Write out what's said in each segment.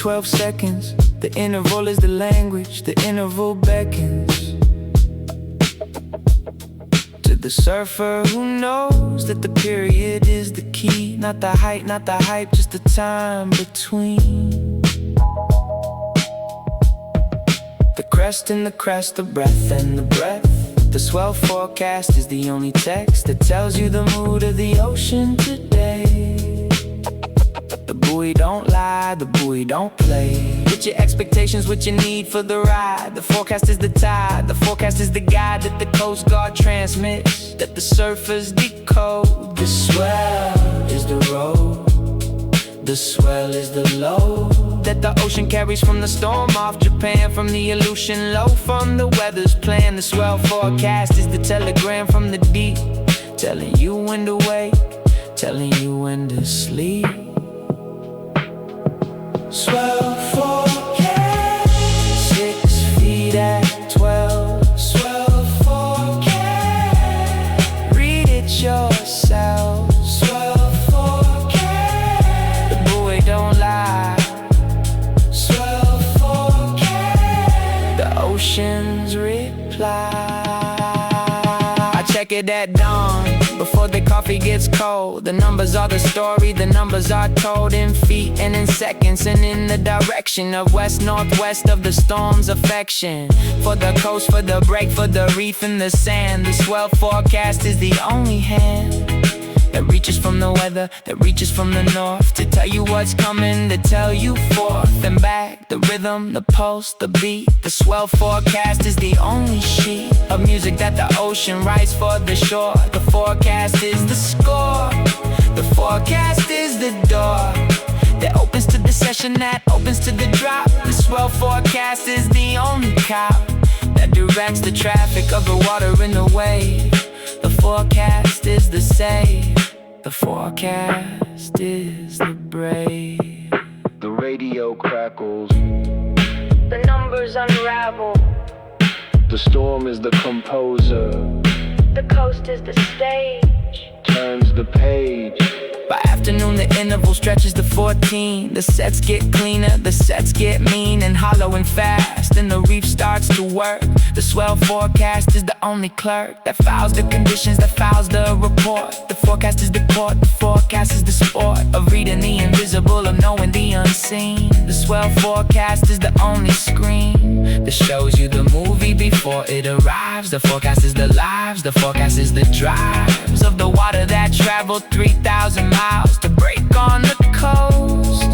12 seconds. The interval is the language, the interval beckons to the surfer who knows that the period is the key. Not the height, not the hype, just the time between the crest and the crest, the breath and the breath. The swell forecast is the only text that tells you the mood of the ocean today. The buoy don't lie, the buoy don't play with your expectations, what you need for the ride. The forecast is the tide, the forecast is the guide that the Coast Guard transmits, that the surfers decode. The swell is the road, the swell is the load that the ocean carries from the storm off Japan, from the Aleutian low, from the weather's plan. The swell forecast is the telegram from the deep, telling you when to wake, telling you when to sleep. Swell forecast, 6 feet at 12. Swell forecast, read it yourself. Swell forecast, the buoy don't lie. Swell forecast, the ocean's reply. I check it at dawn, before the coffee gets cold. The numbers are the story, the numbers are told in feet and in seconds, and in the direction of west-northwest of the storm's affection. For the coast, for the break, for the reef in the sand. The swell forecast is the only hand that reaches from the weather, that reaches from the north, to tell you what's coming, to tell you forth and back. The rhythm, the pulse, the beat. The swell forecast is the only sheet of music that the ocean writes for the shore. The forecast is the score, the forecast is the door that opens to the session, that opens to the drop. The swell forecast is the only cop that directs the traffic of the water in the wave. The forecast is the save, the forecast is the brave. The radio crackles, the numbers unravel. The storm is the composer, the coast is the stage, turns the page. By afternoon the interval stretches to 14. The sets get cleaner, the sets get mean and hollow and fast, and the reef starts to work. The swell forecast is the only clerk that files the conditions, that files the report. The forecast is the court, the forecast is the sport of reading the invisible, of knowing the unseen. The swell forecast is the only screen that shows you the movie before it arrives. The forecast is the lives, the forecast is the drives of the water that traveled 3,000 miles to break on the coast,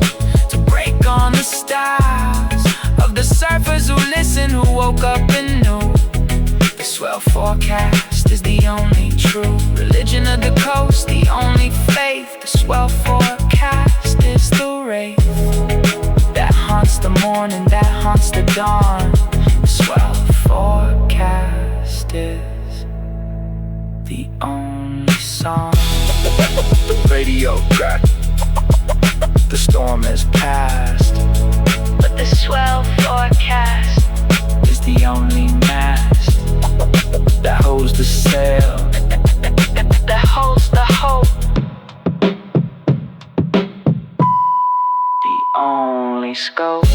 to break on the stars of the surfers who listen, who woke up and knew. The swell forecast is the only true religion of the coast, the only faith. The swell forecast is the wraith that haunts the morning, that haunts the dawn. The swell forecast is the only song. Radio crack, the storm has passed, but the swell forecast is the only mast that holds the sail, that holds the hope. The only scope.